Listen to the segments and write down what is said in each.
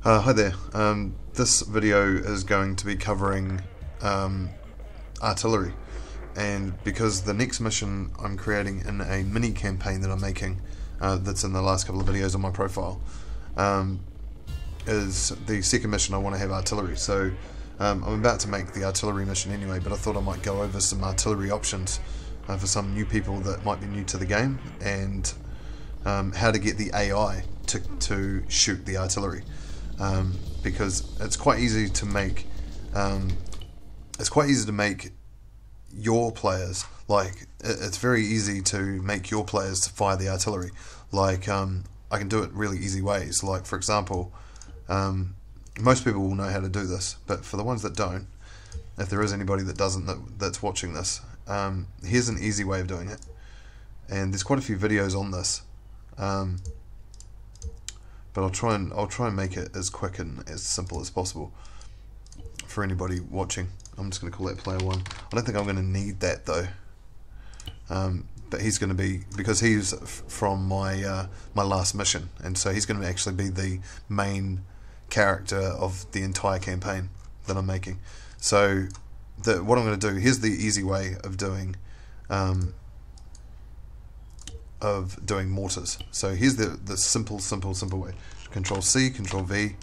Hi there. This video is going to be covering artillery, and because the next mission I'm creating in a mini campaign that I'm making, that's in the last couple of videos on my profile, is the second mission. I want to have artillery, so I'm about to make the artillery mission anyway, but I thought I might go over some artillery options for some new people that might be new to the game, and how to get the AI to shoot the artillery. Because it's quite easy to make your players, like it's very easy to make your players to fire the artillery. Like I can do it really easy ways. Like for example, most people will know how to do this, but for the ones that don't, if there is anybody that doesn't that's watching this, here's an easy way of doing it, and there's quite a few videos on this. But I'll try and make it as quick and as simple as possible for anybody watching. I'm just going to call that player 1. I don't think I'm going to need that though, but he's going to be, because he's from my my last mission, and so he's going to actually be the main character of the entire campaign that I'm making. So what I'm going to do, here's the easy way of doing mortars. So here's the simple way. Control C, Control V,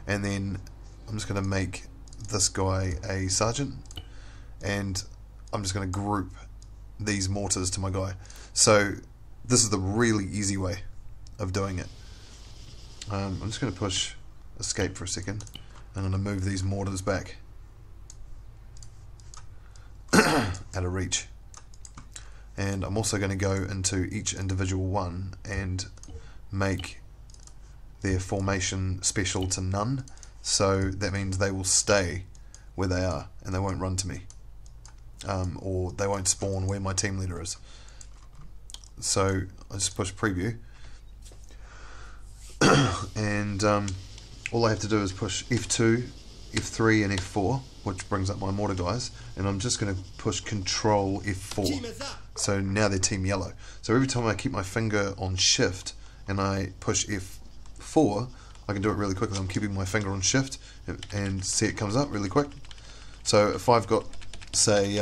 and then I'm just going to make this guy a sergeant, and I'm just going to group these mortars to my guy. So this is the really easy way of doing it. I'm just going to push escape for a second. I'm going to move these mortars back out of reach. And I'm also going to go into each individual one and make their formation special to none. So that means they will stay where they are and they won't run to me, or they won't spawn where my team leader is. So I just push preview, and all I have to do is push F2, F3 and F4, which brings up my mortar guys, and I'm just going to push Control F4. So now they're team yellow. So every time I keep my finger on shift and I push F4, I can do it really quickly. I'm keeping my finger on shift and see it comes up really quick. So if I've got, say,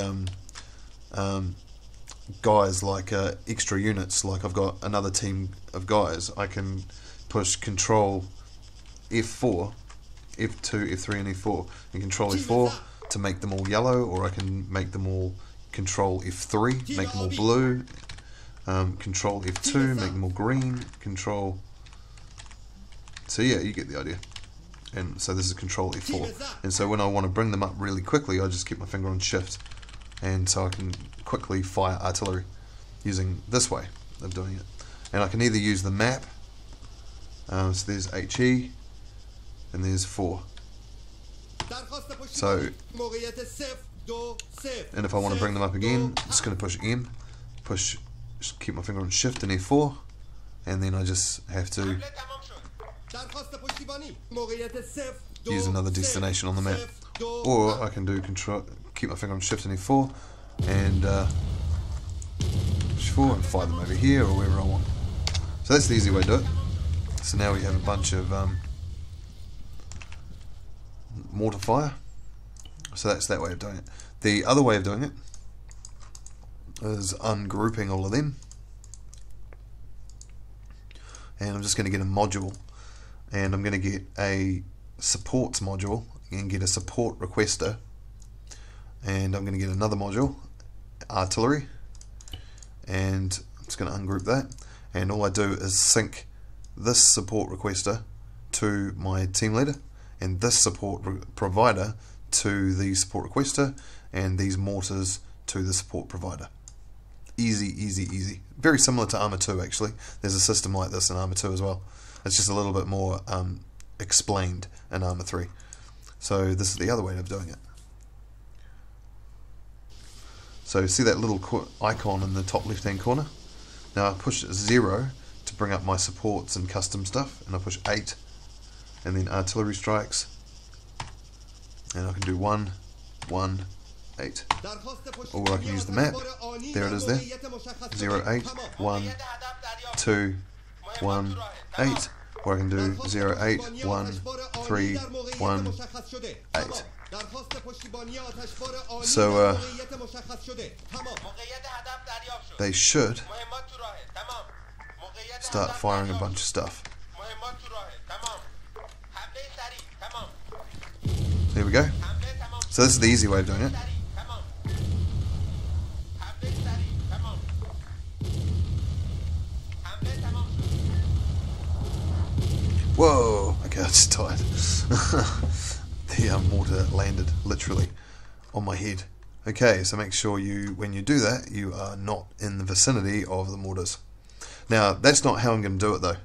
guys like extra units, like I've got another team of guys, I can push Control F4, F2, F3 and F4, and Control F4 to make them all yellow, or I can make them all Control F3, make them all blue, Control F2, make them all green, Control, so yeah, you get the idea. And so this is Control F4, and so when I want to bring them up really quickly, I just keep my finger on shift, and so I can quickly fire artillery using this way of doing it. And I can either use the map, so there's HE, and there's 4. So, and if I want to bring them up again, I'm just going to push M, just keep my finger on shift and F4, and then I just have to use another destination on the map. Or I can do control, keep my finger on shift and F4, and push 4 and fire them over here or wherever I want. So that's the easy way to do it. So now we have a bunch of mortar fire. So that's that way of doing it. The other way of doing it is ungrouping all of them, and I'm just going to get a module, and I'm going to get a supports module and get a support requester, and I'm going to get another module, artillery, and I'm just going to ungroup that, and all I do is sync this support requester to my team leader, and this support provider to the support requester, and these mortars to the support provider. Easy, easy, easy. Very similar to ARMA 2 actually. There's a system like this in ARMA 2 as well. It's just a little bit more explained in ARMA 3. So this is the other way of doing it. So see that little icon in the top left hand corner? Now I push 0 to bring up my supports and custom stuff, and I push 8 and then artillery strikes, and I can do 1, 1, 8. Or I can use the map. There it is there. 0, 8, 1, 2, 1, 8. where I can do 0, 8, 1, 3, 1, 8. So they should start firing a bunch of stuff. There we go. So this is the easy way of doing it. Whoa! Okay, I just died. The mortar landed literally on my head. Okay, so make sure when you do that, you are not in the vicinity of the mortars. Now, that's not how I'm going to do it though.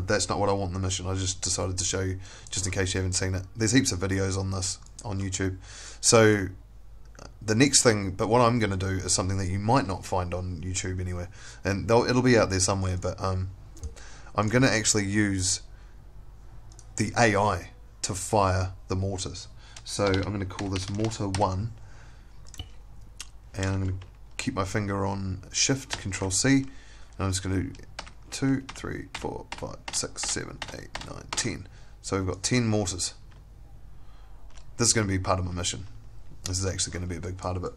That's not what I want in the mission. I just decided to show you, just in case you haven't seen it. There's heaps of videos on this on YouTube. So the next thing, but what I'm going to do is something that you might not find on YouTube anywhere, and it'll be out there somewhere. But I'm going to actually use the AI to fire the mortars. So I'm going to call this mortar 1, and I'm going to keep my finger on Shift, Control C, and I'm just going to do 2, 3, 4, 5, 6, 7, 8, 9, 10. So we've got 10 mortars. This is going to be part of my mission. This is actually going to be a big part of it.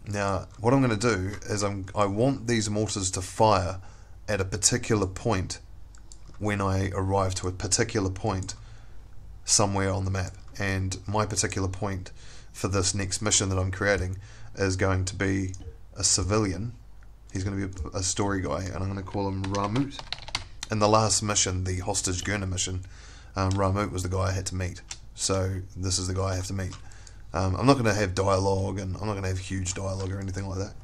Now, what I'm going to do is I want these mortars to fire at a particular point when I arrive to a particular point somewhere on the map. And my particular point for this next mission that I'm creating is going to be a civilian. He's going to be a story guy, and I'm going to call him Ramut. In the last mission, the hostage Gurner mission, Ramut was the guy I had to meet. So this is the guy I have to meet. I'm not going to have dialogue, and I'm not going to have huge dialogue or anything like that.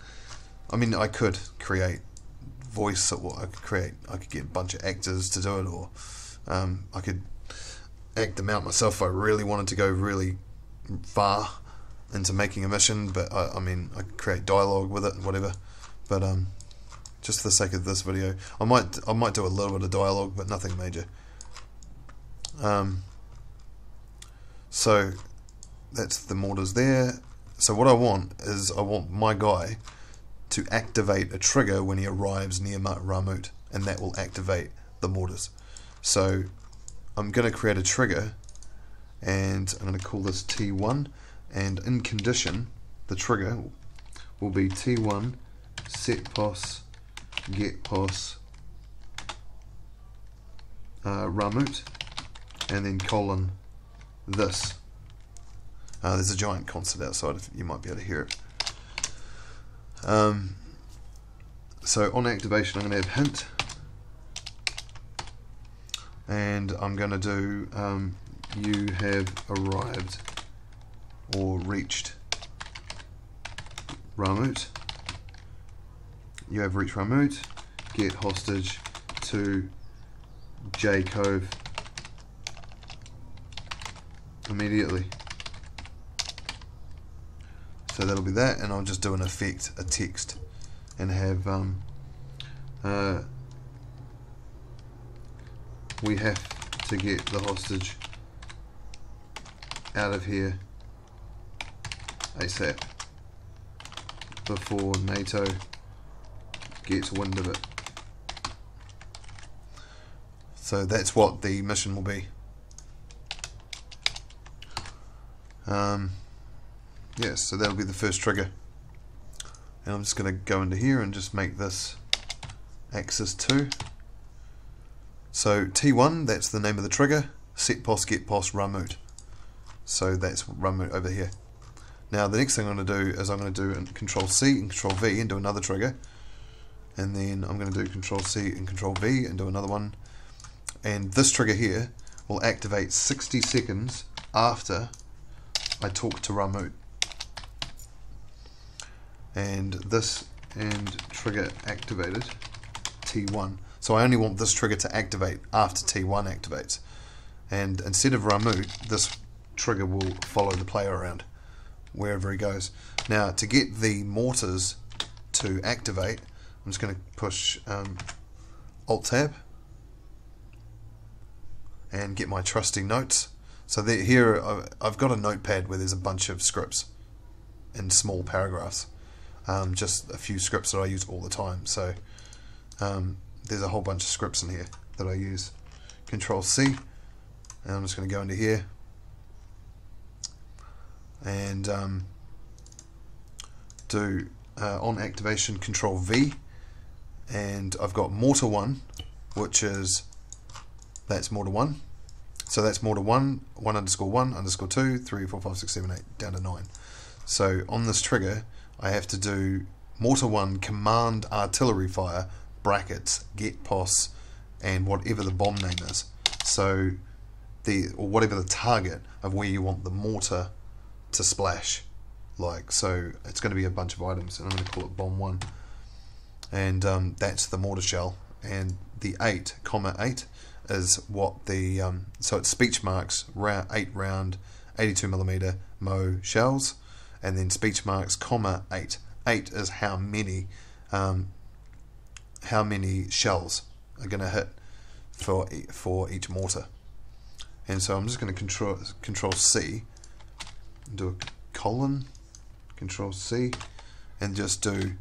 I mean, I could create voice, or I could get a bunch of actors to do it, or I could act them out myself if I really wanted to go really far into making a mission. But I mean, I could create dialogue with it, whatever. But just for the sake of this video, I might do a little bit of dialogue, but nothing major. So that's the mortars there. So what I want is my guy to activate a trigger when he arrives near Ramut, and that will activate the mortars. So I'm going to create a trigger, and I'm going to call this T1, and in condition the trigger will be T1 set pos get pos Ramut, and then colon this. There's a giant concert outside, if you might be able to hear it. So on activation, I'm going to have hint, and I'm going to do you have arrived or reached Ramut. You have reached Ramut. Get hostage to J Cove immediately. So that'll be that, and I'll just do an effect, a text, and have we have to get the hostage out of here ASAP before NATO gets wind of it. So that's what the mission will be. Yes, so that'll be the first trigger. And I'm just going to go into here and just make this axis 2. So T1, that's the name of the trigger. Set pos get pos Ramut. So that's Ramut over here. Now the next thing I'm going to do is I'm going to do Control C and Control V and do another trigger. And then I'm going to do Control C and Control V and do another one. And this trigger here will activate 60 seconds after I talk to Ramut. And this and trigger activated T1. So I only want this trigger to activate after T1 activates. And instead of Ramut, this trigger will follow the player around wherever he goes. Now to get the mortars to activate, I'm just going to push Alt Tab and get my trusty notes. So here I've got a notepad where there's a bunch of scripts in small paragraphs. Just a few scripts that I use all the time. So there's a whole bunch of scripts in here that I use. Control C, and I'm just going to go into here and do on activation Control V, and I've got Mortar 1, which is, that's Mortar 1. So that's Mortar 1, 1_1, _2, 3, 4, 5, 6, 7, 8, down to 9. So on this trigger, I have to do Mortar 1 command artillery fire, brackets, get POS, and whatever the bomb name is. So or whatever the target of where you want the mortar to splash. Like, so it's going to be a bunch of items, and I'm going to call it bomb 1. And that's the mortar shell. And the 8,8 is what the so it's speech marks 8 round 82mm Mo shells, and then speech marks, 8. 8 is how many shells are going to hit for each mortar. And so I'm just going to control C, do a colon, Control C, and just do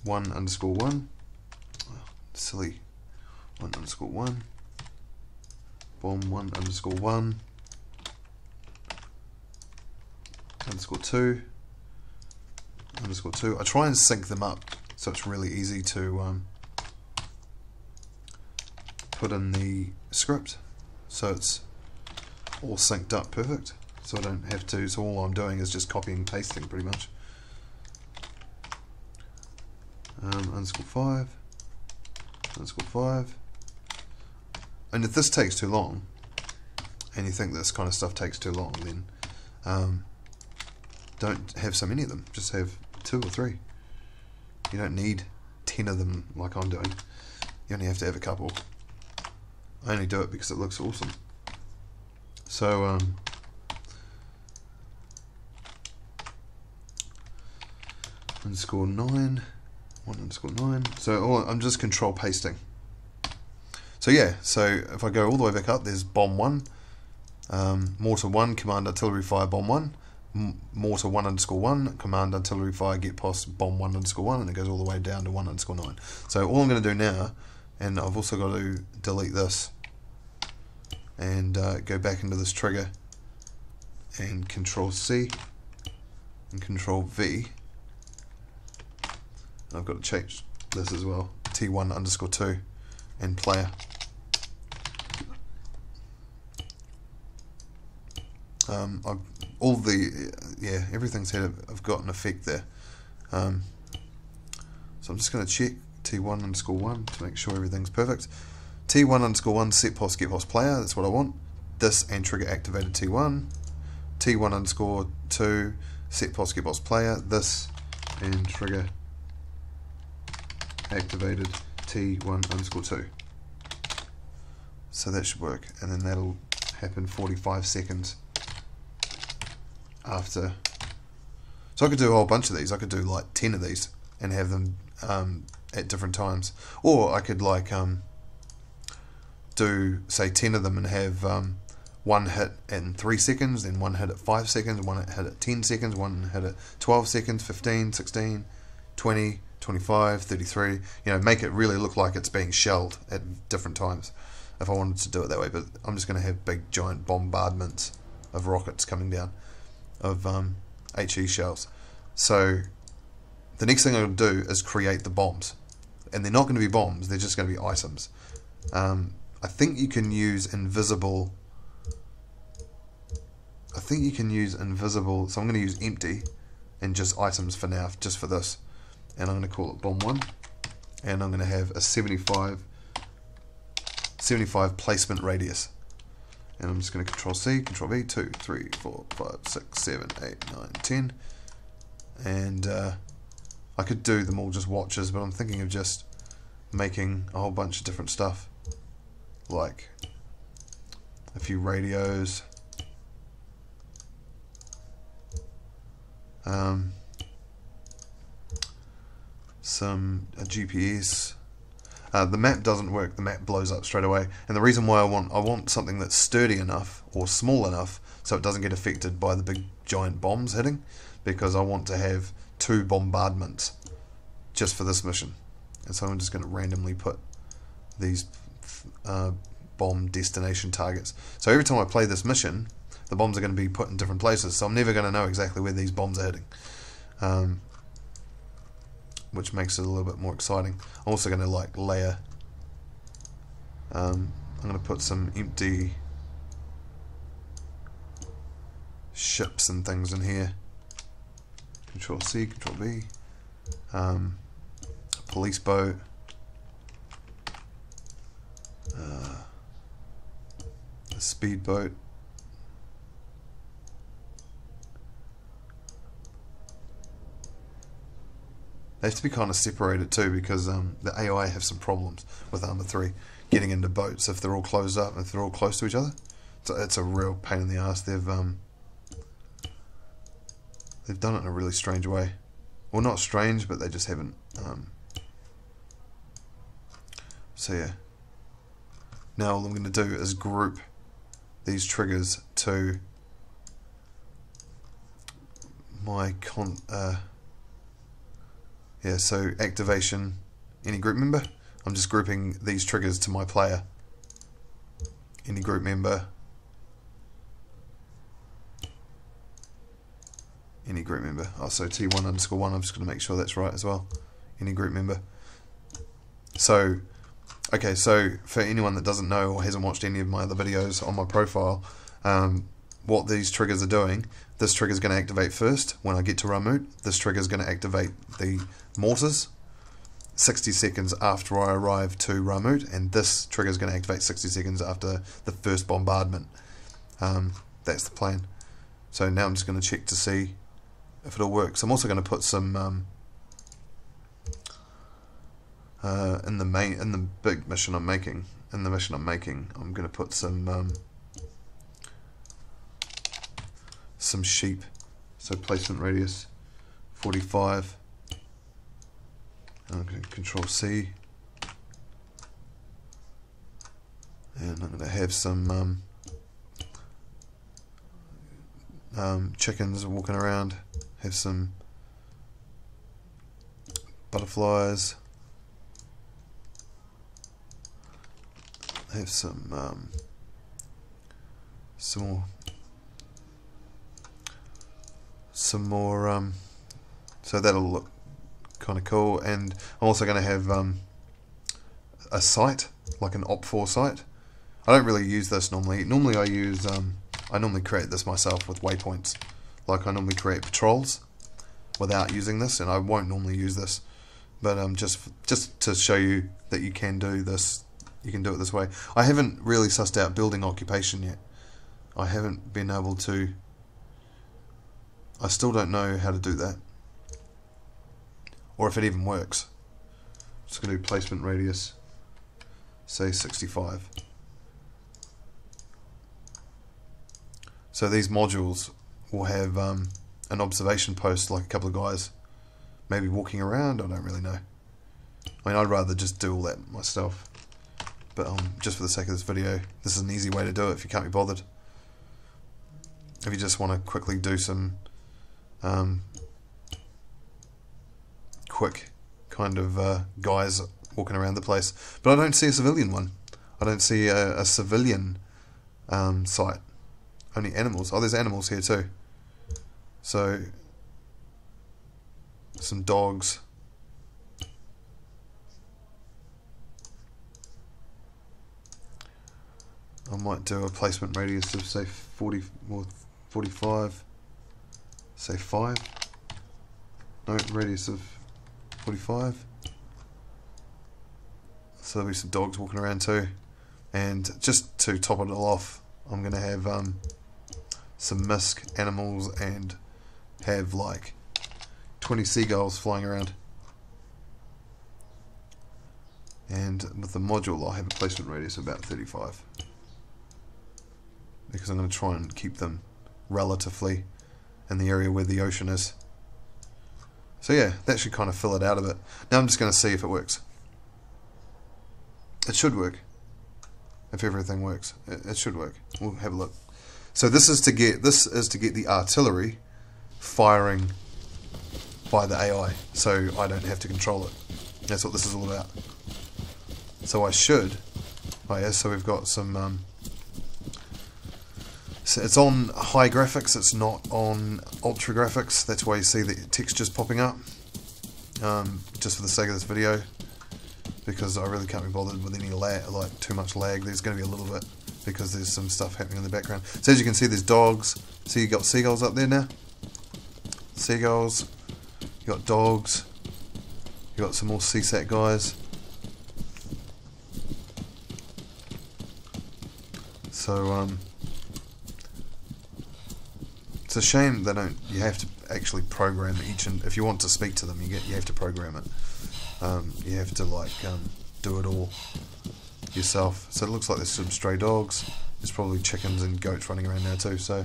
1_1. Oh, silly. 1_1. Bomb 1_1. _2. _2. I try and sync them up so it's really easy to put in the script, so it's all synced up perfect, so I don't have to, so all I'm doing is just copying and pasting pretty much. _5, _5. And if this takes too long, and you think this kind of stuff takes too long, then don't have so many of them, just have 2 or 3. You don't need 10 of them like I'm doing. You only have to have a couple. I only do it because it looks awesome. So _9, 1_9. So I'm just control pasting. So yeah, so if I go all the way back up, there's bomb 1, mortar 1, command artillery fire, bomb 1, mortar 1_1, command artillery fire, get POS, bomb 1_1, and it goes all the way down to 1_9. So all I'm going to do now, and I've also got to delete this and go back into this trigger and Control C and Control V. I've got to change this as well, T1_2 and player. Everything's had I've got an effect there. So I'm just going to check T1_1 to make sure everything's perfect. T1_1 set POS get POS player, that's what I want. This and trigger activated T1. T1_2 set POS get POS player, this and trigger activated T1_2. So that should work, and then that'll happen 45 seconds after. So I could do a whole bunch of these. I could do like 10 of these and have them at different times, or I could like do say 10 of them and have one hit in 3 seconds, then one hit at 5 seconds, one hit at 10 seconds, one hit at 12 seconds, 15, 16, 20, 25, 33, you know, make it really look like it's being shelled at different times if I wanted to do it that way. But I'm just going to have big giant bombardments of rockets coming down of HE shells. So the next thing I'm going to do is create the bombs, and they're not going to be bombs, they're just going to be items. I think you can use invisible, so I'm going to use empty and just items for now, just for this, and I'm going to call it bomb 1, and I'm going to have a 75 placement radius, and I'm just going to Control C, Control V, 2, 3, 4, 5, 6, 7, 8, 9, 10, and I could do them all just watches, but I'm thinking of just making a whole bunch of different stuff, like a few radios, a GPS. The map doesn't work, the map blows up straight away, and the reason why I want something that's sturdy enough or small enough so it doesn't get affected by the big giant bombs hitting, because I want to have 2 bombardments just for this mission. And so I'm just going to randomly put these bomb destination targets. So every time I play this mission, the bombs are going to be put in different places, so I'm never going to know exactly where these bombs are hitting, which makes it a little bit more exciting. I'm also going to like layer. I'm going to put some empty ships and things in here. Control C, Control V. Police boat. A speedboat. They have to be kind of separated too, because the AI have some problems with ARMA 3 getting into boats if they're all closed up, if they're all close to each other. So it's a real pain in the ass. They've done it in a really strange way. Well, not strange, but they just haven't. So yeah. Now all I'm going to do is group these triggers to my so activation, any group member. I'm just grouping these triggers to my player. Any group member. Any group member. Oh, so T1_1, I'm just going to make sure that's right as well. Any group member. So, okay, so for anyone that doesn't know or hasn't watched any of my other videos on my profile, what these triggers are doing, this trigger is going to activate first when I get to Ramut. This trigger is going to activate the mortars 60 seconds after I arrive to Ramut, and this trigger is going to activate 60 seconds after the first bombardment. That's the plan. So now I'm just going to check to see if it all works. I'm also going to put some in the big mission I'm making. In the mission I'm making, I'm going to put some sheep. So placement radius 45. I'm going to Control C, and I'm going to have some chickens walking around. Have some butterflies. Have some more. So that'll look kind of cool. And I'm also going to have a site, like an Op4 site. I don't really use this normally. Normally I use I normally create this myself with waypoints. Like I normally create patrols without using this, and I won't normally use this. But just to show you that you can do this, you can do it this way. I haven't really sussed out building occupation yet. I haven't been able to. I still don't know how to do that, or if it even works. Just going to do placement radius, say 65. So these modules will have an observation post, like a couple of guys maybe walking around. I don't really know. I mean, I'd rather just do all that myself, but just for the sake of this video, this is an easy way to do it if you can't be bothered. If you just want to quickly do some quick kind of guys walking around the place. But I don't see a civilian one. I don't see a civilian site. Only animals. Oh, there's animals here too. So, some dogs. I might do a placement radius of say 40 or 45. Say 5. No, radius of 45. So there'll be some dogs walking around too. And just to top it all off, I'm going to have some misc animals and have like 20 seagulls flying around. And with the module, I'll have a placement radius of about 35. Because I'm going to try and keep them relatively in the area where the ocean is. So yeah, that should kind of fill it out a bit. Now I'm just going to see if it works. It should work. If everything works, it should work. We'll have a look. So this is to get the artillery firing by the AI, so I don't have to control it. That's what this is all about. So I should Oh yeah, so we've got some. So it's on high graphics. It's not on ultra graphics. That's why you see the textures popping up. Just for the sake of this video, because I really can't be bothered with any lag, like too much lag. There's going to be a little bit because there's some stuff happening in the background. So as you can see, there's dogs. See, you got seagulls up there now. Seagulls. You got dogs. You got some more CSAT guys. So it's a shame they don't. You have to actually program each, and if you want to speak to them, you have to program it. You have to like do it all yourself. So it looks like there's some stray dogs. There's probably chickens and goats running around now too. So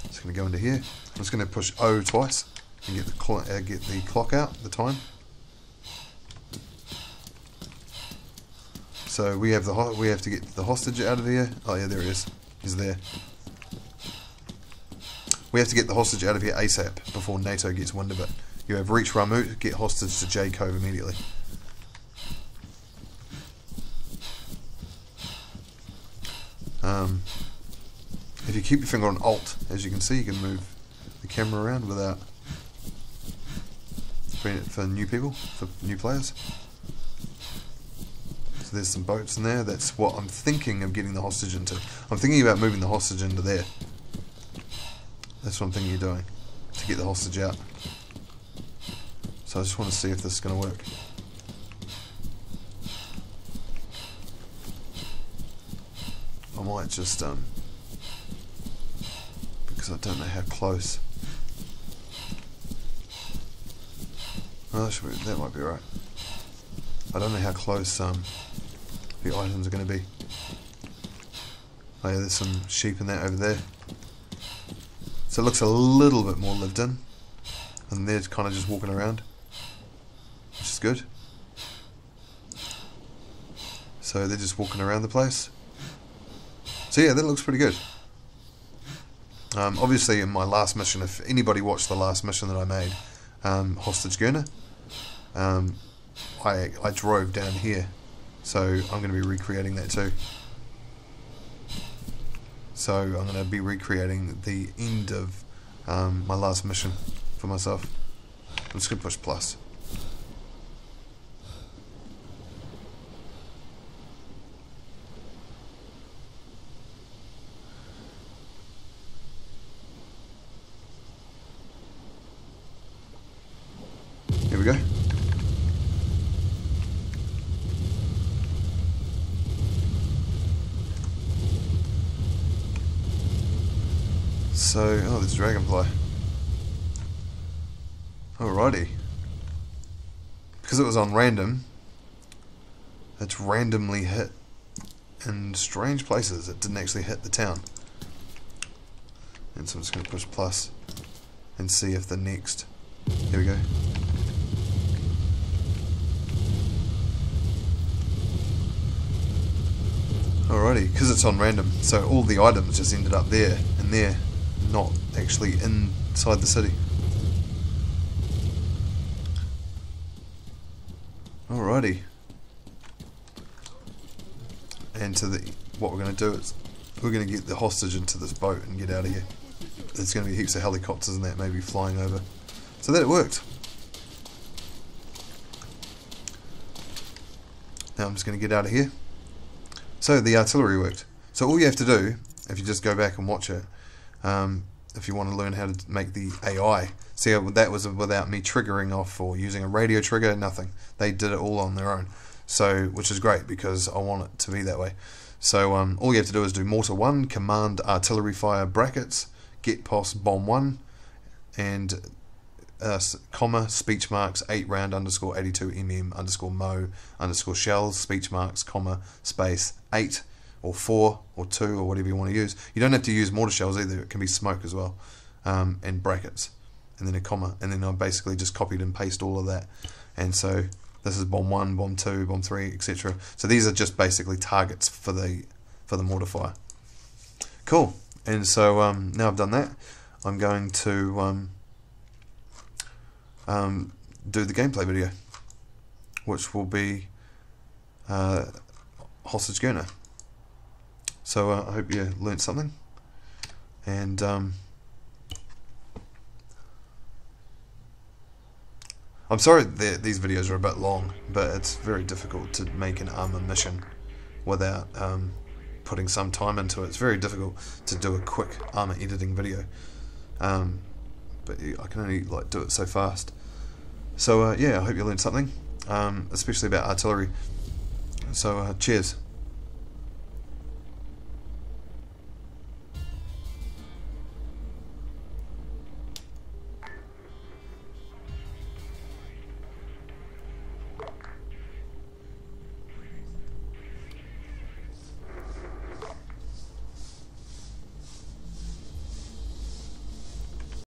it's going to go into here. I'm just going to push O twice and get the clock out, the time. So we have to get the hostage out of here. Oh yeah, there he is. He's there. We have to get the hostage out of here ASAP before NATO gets wind of it. You have reach Ramut, get hostage to J Cove immediately. If you keep your finger on Alt, as you can see, you can move the camera around without for new people, for new players. So there's some boats in there. That's what I'm thinking of getting the hostage into. I'm thinking about moving the hostage into there. That's what I'm thinking of doing, to get the hostage out. So I just want to see if this is going to work. I might just, because I don't know how close. Oh, that might be right. I don't know how close the items are going to be. Oh yeah, there's some sheep and that over there. So it looks a little bit more lived in, and they're kind of just walking around, which is good. So they're just walking around the place. So yeah, that looks pretty good. Obviously in my last mission, if anybody watched the last mission that I made, Hostage Gurner, I drove down here, so I'm going to be recreating that too. So I'm going to be recreating the end of my last mission for myself. I'm just going to push plus. Here we go. So, oh, there's dragonfly. Alrighty. Because it was on random, it's randomly hit in strange places. It didn't actually hit the town. And so I'm just going to push plus and see if the next... Here we go. Alrighty, because it's on random, so all the items just ended up there and there, not actually inside the city. Alrighty. And what we're going to do is we're going to get the hostage into this boat and get out of here. There's going to be heaps of helicopters and that maybe flying over. So that worked. Now I'm just going to get out of here. So the artillery worked. So all you have to do, if you just go back and watch it, if you want to learn how to make the AI, see that was without me triggering off or using a radio trigger, nothing. They did it all on their own. So, which is great because I want it to be that way. So all you have to do is do mortar 1, command artillery fire brackets, get pos bomb 1, and comma speech marks 8 round underscore 82 mm mo shells speech marks comma space 8 or 4 or 2 or whatever you want to use. You don't have to use mortar shells either, it can be smoke as well, and brackets and then a comma, and then I basically just copied and pasted all of that. And so this is bomb 1, bomb 2, bomb 3, etc. So these are just basically targets for the mortar fire. Cool. And so now I've done that, I'm going to do the gameplay video, which will be Hostage Gurner. So I hope you learnt something, and I'm sorry that these videos are a bit long, but it's very difficult to make an ARMA mission without putting some time into it. It's very difficult to do a quick ARMA editing video, but I can only do it so fast. So yeah, I hope you learned something, especially about artillery. So cheers.